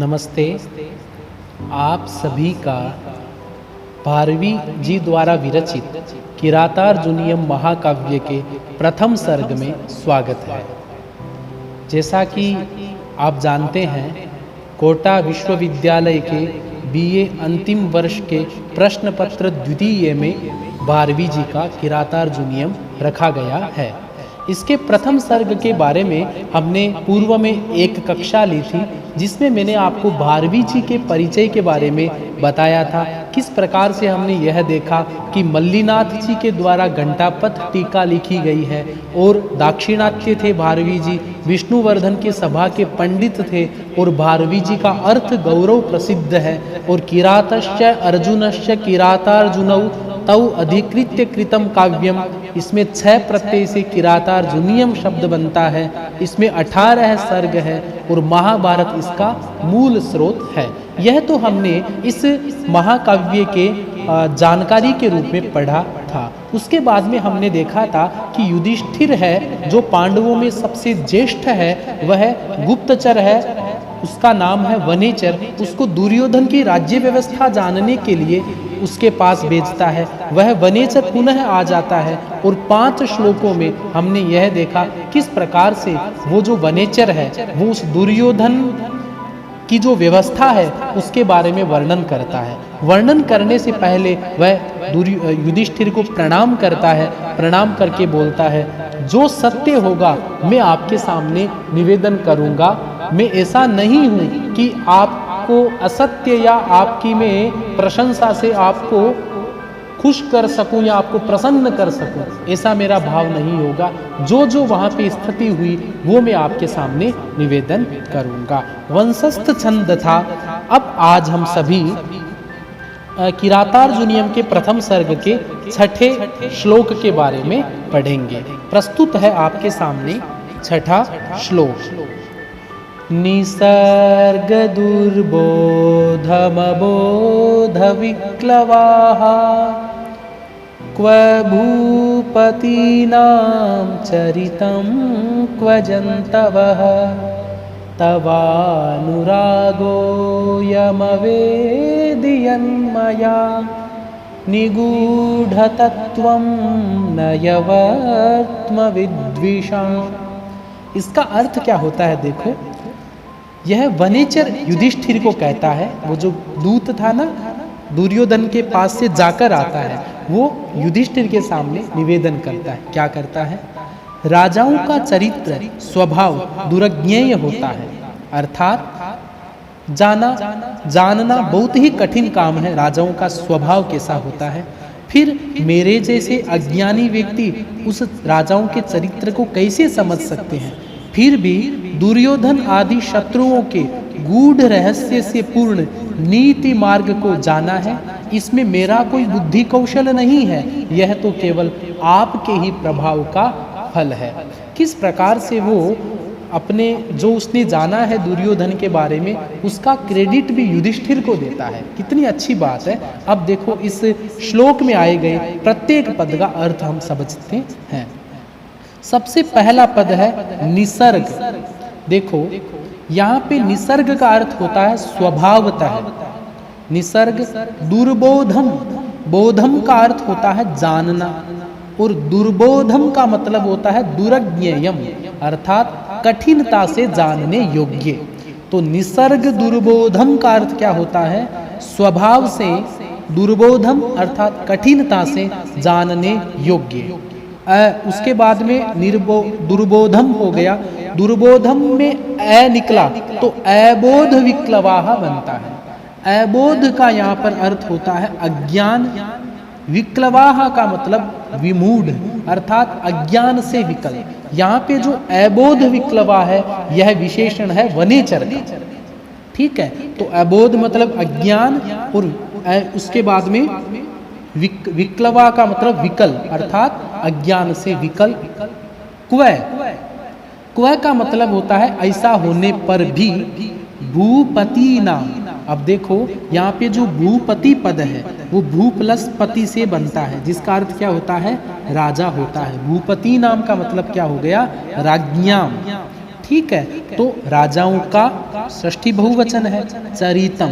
नमस्ते। आप सभी का भारवी जी द्वारा विरचित किरातार्जुनीयम महाकाव्य के प्रथम सर्ग में स्वागत है। जैसा कि आप जानते हैं, कोटा विश्वविद्यालय के बीए अंतिम वर्ष के प्रश्न पत्र द्वितीय में भारवी जी का किरातार्जुनीयम रखा गया है। इसके प्रथम सर्ग के बारे में हमने पूर्व में एक कक्षा ली थी, जिसमें मैंने आपको भारवी जी के परिचय के बारे में बताया था। किस प्रकार से हमने यह देखा कि मल्लीनाथ जी के द्वारा घंटापथ टीका लिखी गई है और दाक्षिणात्य थे भारवी जी, विष्णुवर्धन के सभा के पंडित थे और भारवी जी का अर्थ गौरव प्रसिद्ध है। और किरातश्च अर्जुनश्च किरातार्जुनौ तौ अधिकृत्य कृतम काव्यम, इसमें 6 प्रत्यय से किरातार्जुनीयम शब्द बनता है। इसमें 18 सर्ग है और महाभारत इसका मूल स्रोत है। यह तो हमने इस महाकाव्य के जानकारी के रूप में पढ़ा था। उसके बाद में हमने देखा था कि युधिष्ठिर है जो पांडवों में सबसे ज्येष्ठ है, वह गुप्तचर है, उसका नाम है वनेचर। उसको दुर्योधन की राज्य व्यवस्था जानने के लिए उसके पास भेजता है। वह वनेचर पुनः आ जाता है और 5 श्लोकों में हमने यह देखा किस प्रकार से वो जो वनेचर है वो उस दुर्योधन की जो व्यवस्था है उसके बारे में वर्णन करता है। वर्णन करने से पहले वह युधिष्ठिर को प्रणाम करता है। प्रणाम करके बोलता है, जो सत्य होगा मैं आपके सामने निवेदन करूंगा। मैं ऐसा नहीं हूं कि आपको असत्य या आपकी मैं प्रशंसा से आपको खुश कर सकूं या आपको प्रसन्न कर सकूं, ऐसा मेरा भाव नहीं होगा। जो जो वहाँ पे स्थिति हुई वो मैं आपके सामने निवेदन करूंगा। वंशस्थ छंद था। अब आज हम सभी किरातार्जुनीयम के प्रथम सर्ग के 6ठे श्लोक के बारे में पढ़ेंगे। प्रस्तुत है आपके सामने 6ठा श्लोक। निसर्ग दुर्बोधमबोध विक्लवाः क्व भूपतीनां चरितं क्व जन्तवः तवानुरागोऽयमवेदयन्मया निगूढतत्त्वं नयवर्त्मविद्विषाम्। इसका अर्थ क्या होता है? देखो, यह वनेचर युधिष्ठिर को कहता है। वो जो दूत था ना, दुर्योधन के पास से जाकर आता है, वो युधिष्ठिर के सामने निवेदन करता है। क्या करता है? राजाओं का चरित्र स्वभाव दुर्ज्ञेय होता है, अर्थात जानना बहुत ही कठिन काम है। राजाओं का स्वभाव कैसा होता है, फिर मेरे जैसे अज्ञानी व्यक्ति उस राजाओं के चरित्र को कैसे समझ सकते हैं? फिर भी दुर्योधन आदि शत्रुओं के गूढ़ रहस्य से पूर्ण नीति मार्ग को जाना है। इसमें मेरा कोई बुद्धि कौशल नहीं है, यह तो केवल आपके ही प्रभाव का फल है। किस प्रकार से वो अपने जो उसने जाना है दुर्योधन के बारे में, उसका क्रेडिट भी युधिष्ठिर को देता है। कितनी अच्छी बात है। अब देखो, इस श्लोक में आए गए प्रत्येक पद का अर्थ हम समझते हैं। सबसे पहला पद है निसर्ग। देखो, यहाँ पे निसर्ग का अर्थ होता है स्वभावतः। निसर्ग दुर्बोधम, बोधम का अर्थ होता है जानना, और दुर्बोधम का मतलब होता है दुर्ज्ञेयम, अर्थात कठिनता से जानने योग्य। तो निसर्ग दुर्बोधम का अर्थ क्या होता है? स्वभाव से दुर्बोधम अर्थात कठिनता से जानने योग्य। उसके बाद में दुर्बोधम हो गया। दुर्बोधम में ए निकला तो अबोध विक्लवाहा बनता है। अबोध का यहाँ पर अर्थ होता है अज्ञान। विक्लवाहा का मतलब विमूढ़, अर्थात अज्ञान से विकल। यहाँ पे जो अबोध विक्लवा है यह विशेषण है वनेचर का। ठीक है, तो अबोध मतलब अज्ञान, और उसके बाद में विक्लवा का मतलब विकल, अर्थात अज्ञान से विकल। क्व का मतलब होता है ऐसा होने पर भी। भूपति नाम, अब देखो यहाँ पे जो भूपति पद है वो भू प्लस पति से बनता है, जिसका अर्थ क्या होता है? राजा होता है। भूपति नाम का मतलब क्या हो गया? राज्ञाम। ठीक है, तो राजाओं का षष्ठी बहुवचन है चरितम।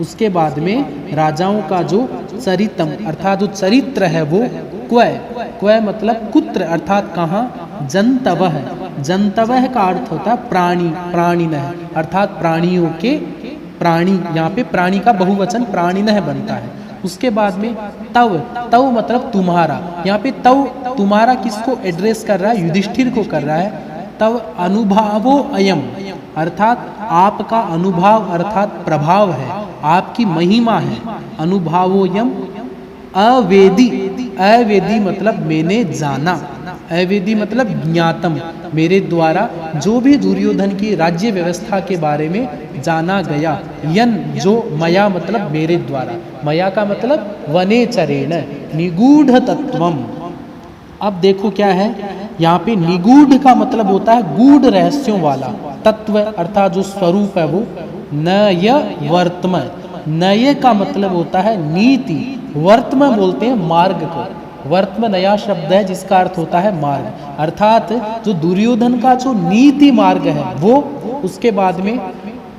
उसके बाद में राजाओं का जो चरितम अर्थात जो चरित्र है वो क्वय, क्वय मतलब कुत्र अर्थात कहाँ, जंतवः। जंतवः का अर्थ होता है प्राणी, प्राणिनः अर्थात प्राणियों के, प्राणी, यहाँ पे प्राणी का बहुवचन प्राणिनः बनता है। उसके बाद में तव, तव मतलब तुम्हारा, यहाँ पे तव तुम्हारा किसको एड्रेस कर रहा है, युधिष्ठिर को कर रहा है। तव अनुभवो अयम अर्थात आपका अनुभव अर्थात प्रभाव है, आपकी महिमा है। अनुभवोयम अवेदी, अवेदी मतलब मैंने जाना, अवेदी मतलब ज्ञातम, मेरे द्वारा जो भी दुर्योधन की राज्य व्यवस्था के बारे में जाना गया। यन जो मया मतलब मेरे द्वारा, मया का मतलब वनेचरेण निगूढ़ तत्वम। अब देखो क्या है यहाँ पे, निगूढ़ का मतलब होता है गूढ़ रहस्यों वाला, तत्व अर्थात जो स्वरूप है वो। नय वर्तम, नय का मतलब होता है नीति, वर्तम बोलते हैं मार्ग को, वर्तम नया शब्द है जिसका अर्थ होता है मार्ग, अर्थात जो दुर्योधन का जो नीति मार्ग है वो। उसके बाद में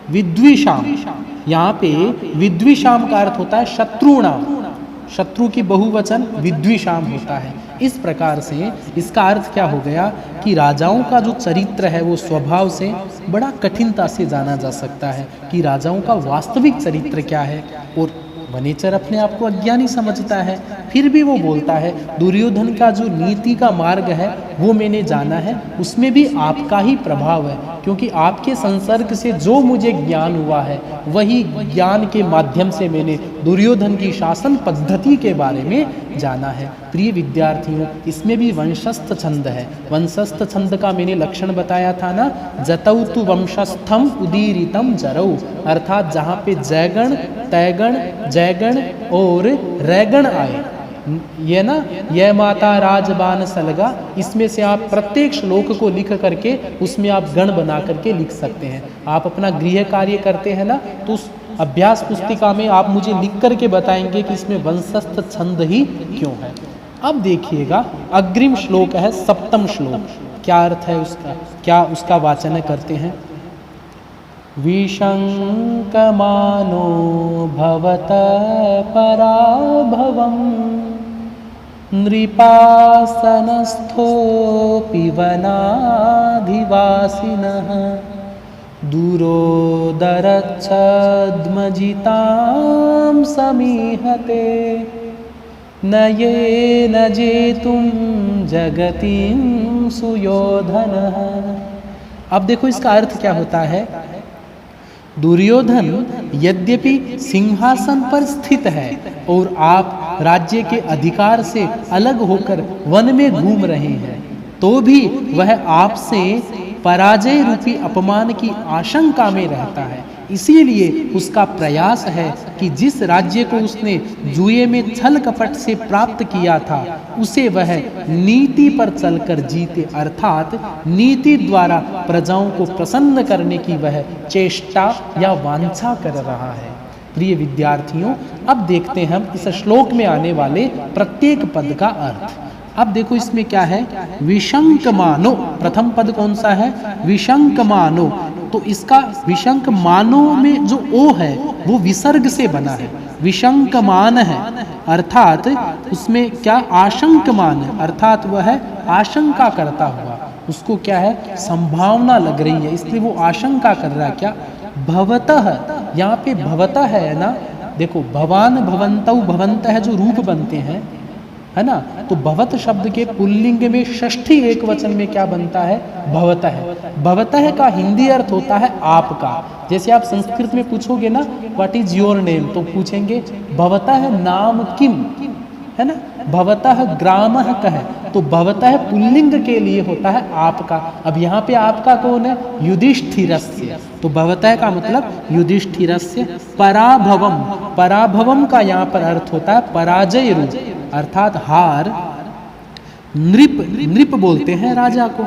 विद्विषाम, यहाँ पे विद्विषाम का अर्थ होता है शत्रुणाम, शत्रु की बहुवचन विद्विषाम होता है। इस प्रकार से इसका अर्थ क्या हो गया कि राजाओं का जो चरित्र है वो स्वभाव से बड़ा कठिनता से जाना जा सकता है कि राजाओं का वास्तविक चरित्र क्या है। और वनेचर अपने आप को अज्ञानी समझता है, फिर भी वो बोलता है दुर्योधन का जो नीति का मार्ग है वो मैंने जाना है, उसमें भी आपका ही प्रभाव है, क्योंकि आपके संसर्ग से जो मुझे ज्ञान हुआ है वही ज्ञान के माध्यम से मैंने दुर्योधन की शासन पद्धति के बारे में जाना है। प्रिय विद्यार्थियों, इसमें भी वंशस्थ छंद है। वंशस्थ छंद का मैंने लक्षण बताया था ना, जतौ तु वंशस्थम उदीरितम जरौ, अर्थात जहाँ पे जयगण, तैगण, जयगण और रैगण आए, ये ना, यह माता राजबान सलगा, इसमें से आप प्रत्येक श्लोक को लिख करके उसमें आप गण बना करके लिख सकते हैं। आप अपना गृह कार्य करते हैं ना, तो उस अभ्यास पुस्तिका में आप मुझे लिख करके बताएंगे कि इसमें वंशस्थ छंद ही क्यों है। अब देखिएगा अग्रिम श्लोक है सप्तम श्लोक, क्या अर्थ है उसका, क्या उसका वाचन करते हैं। विशंकमानो भवत पराभवम् नृपासनस्थोऽपि वनाधिवासिनः दूरोदरच्छद्मजितां समीहते न येन जेतुं जगतिं सुयोधनः। अब देखो इसका अर्थ क्या होता है। दुर्योधन यद्यपि सिंहासन पर स्थित है और आप राज्य के अधिकार से अलग होकर वन में घूम रहे हैं, तो भी वह आपसे पराजय रूपी अपमान की आशंका में रहता है। इसीलिए उसका प्रयास है कि जिस राज्य को उसने जुए में छल कपट से प्राप्त किया था उसे वह नीति पर चलकर जीते, अर्थात नीति द्वारा प्रजाओं को प्रसन्न करने की वह चेष्टा या वांछा कर रहा है। प्रिय विद्यार्थियों, अब देखते हैं हम इस श्लोक में आने वाले प्रत्येक पद का अर्थ। अब देखो इसमें क्या है, विशंकमानो, प्रथम पद कौन सा है, विशंकमानो। तो इसका विशंकमानो में जो ओ है वो विसर्ग से बना है, विशंकमान है, अर्थात उसमें क्या आशंकमान है, अर्थात वह है आशंका करता हुआ, उसको क्या है संभावना लग रही है, इसलिए वो आशंका कर रहा है। क्या भवतः, यहाँ पे भवतः है ना, देखो भवान भवन्तौ भवन्तः जो रूप बनते हैं है ना, तो भवत शब्द के पुल्लिंग में षष्ठी एक वचन में क्या बनता है, भवतः। भवतः का हिंदी अर्थ होता है आपका। जैसे आप संस्कृत में पूछोगे ना व्हाट इज योर नेम, तो पूछेंगे भवतः नाम किम, है ना, भवतः ग्रामः कः, तो भवतः पुल्लिंग के लिए होता है आपका। अब यहाँ पे आपका कौन है, युधिष्ठिरस्य, तो भवतः का मतलब युधिष्ठिरस्य। पराभवम, पराभवम का यहाँ पर अर्थ होता है पराजय रूप, अर्थात हार। नृप, नृप बोलते हैं राजा को।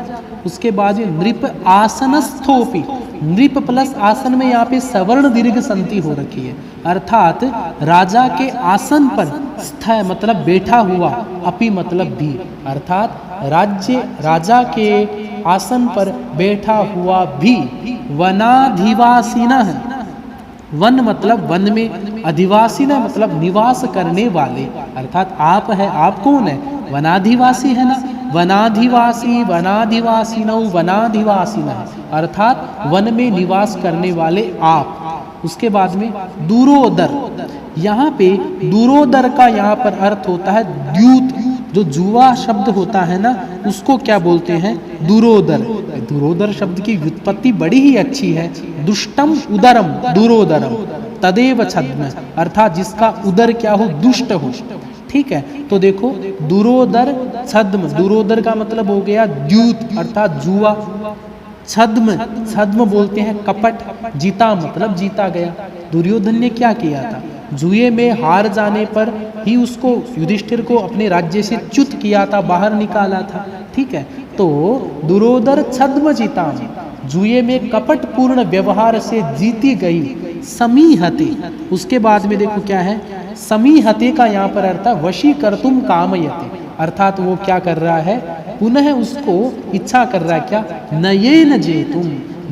उसके बाद नृप आसनस्थोपि, नृप प्लस आसन में यहाँ पे सवर्ण दीर्घ संति हो रखी है, अर्थात राजा के आसन पर स्थ मतलब बैठा हुआ, अपि मतलब भी, अर्थात राज्य राजा के आसन पर बैठा हुआ भी वनाधिवासिनः, वन मतलब वन में, अधिवासिनः मतलब निवास करने वाले, अर्थात आप है, आप कौन है, वनाधिवासी है ना, वनाधिवासी वनाधिवासिनौ वनाधिवासिनः, अर्थात वन में निवास करने वाले आप। उसके बाद में दूरोदर, यहाँ पे दूरोदर का यहाँ पर अर्थ होता है द्यूत, जो जुआ शब्द होता है ना उसको क्या बोलते हैं, दूरोदर। दूरोदर शब्द की व्युत्पत्ति बड़ी ही अच्छी है, दुष्टम उदरम दूरोदरम तदेव छद्म, अर्थात जिसका उदर क्या हो, दुष्ट हो। ठीक है, तो देखो दूरोदर छद्म, दूरोदर का मतलब हो गया द्यूत अर्थात जुआ, छद्म, छद्म बोलते हैं कपट, जीता मतलब जीता गया। दुर्योधन ने क्या किया था, जुए में हार जाने पर ही उसको युधिष्ठिर को अपने राज्य से च्युत किया था, बाहर निकाला था। ठीक है, तो दुरोदर छद्म जीता, जुए में कपट पूर्ण व्यवहार से जीती गई समीहते। उसके बाद में देखो क्या है, समीहते का यहाँ पर अर्थ है वशीकर्तुम कामयते, अर्थात वो क्या कर रहा है, पुनः उसको इच्छा कर रहा है क्या, नयेन जेतुम,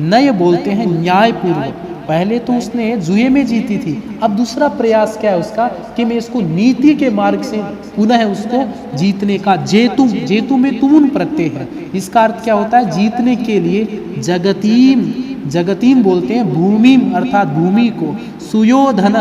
नय बोलते हैं न्यायपूर्वक। पहले तो उसने जुए में जीती थी, अब दूसरा प्रयास क्या है उसका कि मैं इसको नीति के मार्ग से पुनः उसको जीतने का। जेतुम, जेतु में तुमुन प्रत्यय है, इसका अर्थ क्या होता है, जीतने के लिए। जगतीम, जगतीम बोलते हैं भूमिम अर्थात भूमि को। सुयोधन,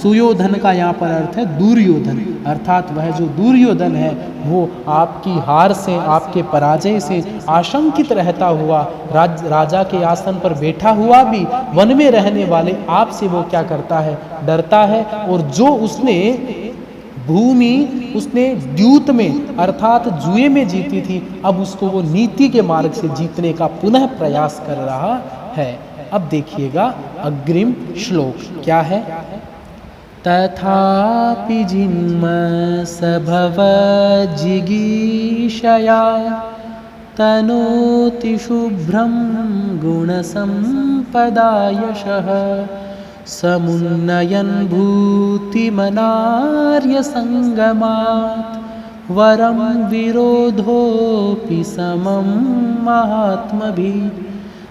सुयोधन का यहाँ पर अर्थ है दुर्योधन, अर्थात वह जो दुर्योधन है वो आपकी हार से, आपके पराजय से आशंकित रहता हुआ राजा के आसन पर बैठा हुआ भी वन में रहने वाले आपसे वो क्या करता है, डरता है। और जो उसने भूमि उसने द्यूत में अर्थात जुए में जीती थी, अब उसको वो नीति के मार्ग से जीतने का पुनः प्रयास कर रहा है। अब देखिएगा अग्रिम श्लोक क्या है, तथापि जिन्मसभव जिगीषया तनोति शुभ्रं गुणसंपदा यशः समुन्नयन् भूतिमनार्य संगमात् वरं विरोधोऽपि समं महात्मभिः।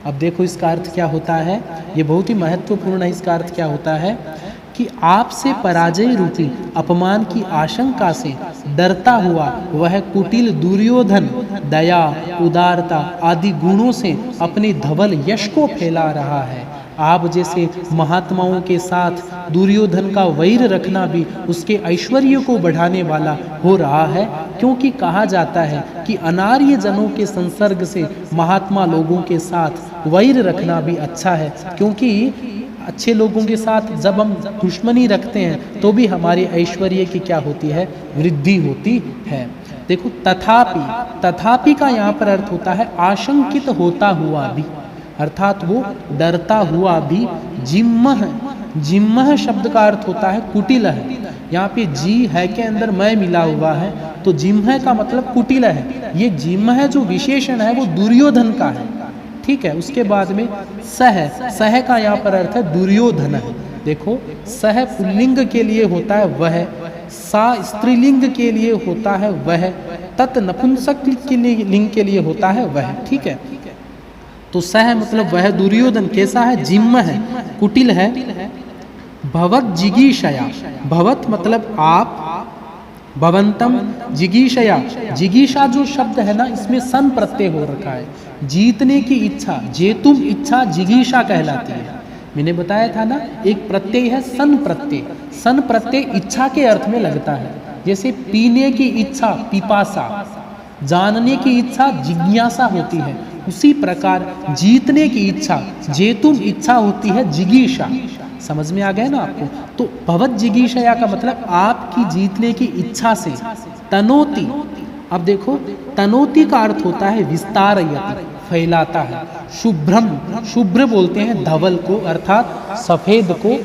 अब देखो इसका अर्थ क्या होता है, ये बहुत ही महत्वपूर्ण है। इसका अर्थ क्या होता है कि आपसे पराजय रूपी अपमान की आशंका से डरता हुआ वह कुटिल दुर्योधन दया, उदारता आदि गुणों से अपने धवल यश को फैला रहा है। आप जैसे महात्माओं के साथ दुर्योधन का वैर रखना भी उसके ऐश्वर्य को बढ़ाने वाला हो रहा है, क्योंकि कहा जाता है कि अनार्य जनों के संसर्ग से महात्मा लोगों के साथ वैर रखना भी अच्छा है, क्योंकि अच्छे लोगों के साथ जब हम दुश्मनी रखते हैं तो भी हमारे ऐश्वर्य की क्या होती है, वृद्धि होती है। देखो तथापि, तथापि का यहाँ पर अर्थ होता है आशंकित होता हुआ भी, अर्थात वो डरता हुआ भी। जिम्मह, जिम्मह शब्द का अर्थ होता है कुटिल है। यहाँ पे जी है के अंदर मैं मिला हुआ है, तो जिम्ह का मतलब कुटिल है। ये जिम्ह जो विशेषण है वो दुर्योधन का है। ठीक है, उसके बाद में सह, सह का यहाँ पर अर्थ है दुर्योधन है। देखो सह पुल्लिंग के लिए होता है वह, सा स्त्रीलिंग के लिए होता है वह, तत् नपुंसक लिंग के लिए होता है वह। ठीक है, तो सह मतलब वह दुर्योधन कैसा है, जिम्म है, कुटिल है। भवत जिगीषया, भवत मतलब आप, भवंतम जिगीषया, जिगीषा जो शब्द है ना इसमें सन प्रत्यय हो रखा है। जीतने की इच्छा, जेतुम इच्छा जिगीषा कहलाती है। मैंने बताया था ना एक प्रत्यय है सन प्रत्यय, सन प्रत्यय इच्छा के अर्थ में लगता है। जैसे पीने की इच्छा पिपासा, जानने की इच्छा जिज्ञासा होती है, उसी प्रकार जीतने की इच्छा जेतुम इच्छा होती है जिगीषा। समझ में आ गया ना आपको। तो भवत जिगीषया का मतलब आपकी जीतने की इच्छा से। तनोति, अब देखो तनोति का अर्थ होता है विस्तारयति, फैलाता है। शुभ्रम, शुभ्र बोलते हैं धवल को अर्थात सफेद को।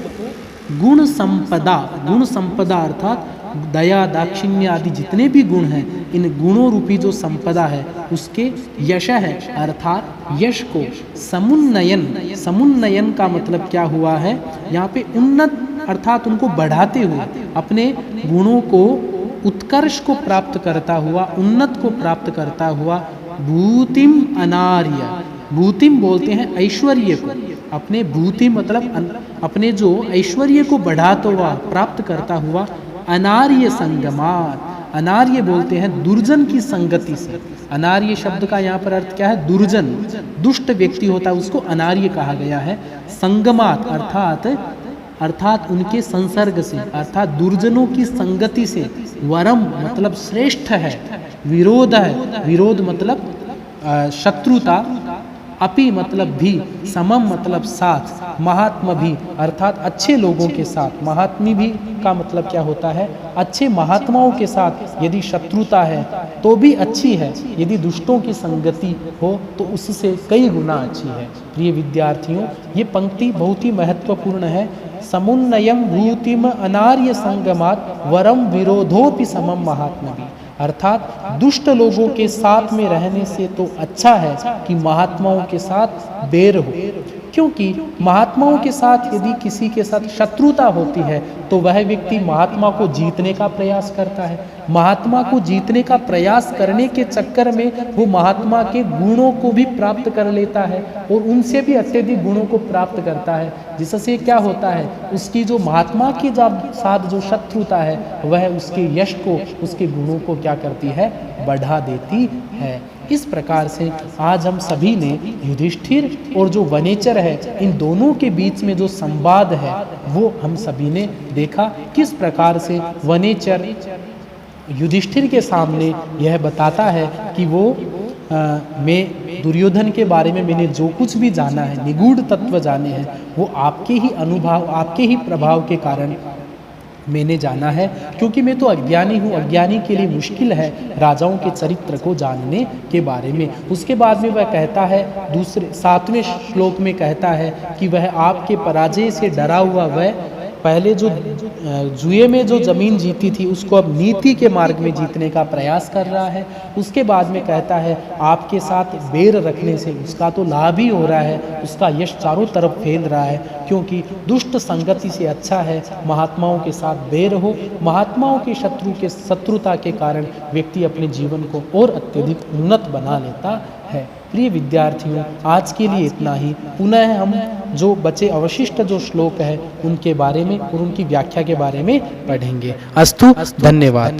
गुण संपदा, गुण संपदा अर्थात दया दाक्षिण्य आदि जितने भी गुण हैं, इन गुणों रूपी जो संपदा है उसके यश है अर्थात यश को। समुन्नयन, समुन्नयन का मतलब क्या हुआ है यहाँ पे, उन्नत अर्थात उनको बढ़ाते हुए, अपने गुणों को उत्कर्ष को प्राप्त करता हुआ, उन्नत को प्राप्त करता हुआ भूतिम अनार्य। भूतिम बोलते हैं ऐश्वर्य को, अपने भूति मतलब अपने जो ऐश्वर्य को बढ़ाता हुआ, प्राप्त करता हुआ, अनार्य संगमात। अनार्य बोलते हैं दुर्जन की संगति से। अनार्य शब्द का यहाँ पर अर्थ क्या है? दुर्जन, दुष्ट व्यक्ति होता है उसको अनार्य कहा गया है। संगमात अर्थात उनके संसर्ग से, अर्थात दुर्जनों की संगति से। वरम मतलब श्रेष्ठ है, विरोध है, विरोध मतलब शत्रुता, अपि मतलब भी, समम मतलब साथ, महात्मा भी अर्थात अच्छे लोगों के साथ। महात्मी भी का मतलब क्या होता है? अच्छे महात्माओं के साथ यदि शत्रुता है तो भी अच्छी है, यदि दुष्टों की संगति हो तो उससे कई गुना अच्छी है। प्रिय विद्यार्थियों, ये पंक्ति बहुत ही महत्वपूर्ण है। समुन्नयम भूतिम अनार्य संगमात वरम विरोधोपि समम महात्मा भी। अर्थात दुष्ट लोगों के साथ में रहने से तो अच्छा है कि महात्माओं के साथ बैर हो, क्योंकि महात्माओं के साथ यदि किसी के साथ शत्रुता होती है तो वह व्यक्ति महात्मा को जीतने का प्रयास करता है। महात्मा को जीतने का प्रयास करने के चक्कर में वो महात्मा के गुणों को भी प्राप्त कर लेता है और उनसे भी अत्यधिक गुणों को प्राप्त करता है, जिससे क्या होता है? उसकी जो महात्मा के साथ जो शत्रुता है वह उसके यश को, उसके गुणों को क्या करती है? बढ़ा देती है। इस प्रकार से आज हम सभी ने युधिष्ठिर और जो वनेचर है, इन दोनों के बीच में जो संवाद है वो हम सभी ने देखा। किस प्रकार से वनेचर युधिष्ठिर के सामने यह बताता है कि वो मैं दुर्योधन के बारे में मैंने जो कुछ भी जाना है, निगूढ़ तत्व जाने हैं, वो आपके ही अनुभव, आपके ही प्रभाव के कारण मैंने जाना है, क्योंकि मैं तो अज्ञानी हूँ। अज्ञानी के लिए मुश्किल है राजाओं के चरित्र को जानने के बारे में। उसके बाद में वह कहता है, दूसरे 7वें श्लोक में कहता है कि वह आपके पराजय से डरा हुआ, वह पहले जो जुए में जो जमीन जीती थी उसको अब नीति के मार्ग में जीतने का प्रयास कर रहा है। उसके बाद में कहता है आपके साथ बैर रखने से उसका तो लाभ ही हो रहा है, उसका यश चारों तरफ फैल रहा है, क्योंकि दुष्ट संगति से अच्छा है महात्माओं के साथ बैर हो। महात्माओं के शत्रुता के कारण व्यक्ति अपने जीवन को और अत्यधिक उन्नत बना लेता है। प्रिय विद्यार्थियों, आज के लिए इतना ही। पुनः हम जो बचे अवशिष्ट जो श्लोक है उनके बारे में और उनकी व्याख्या के बारे में पढ़ेंगे। अस्तु, धन्यवाद।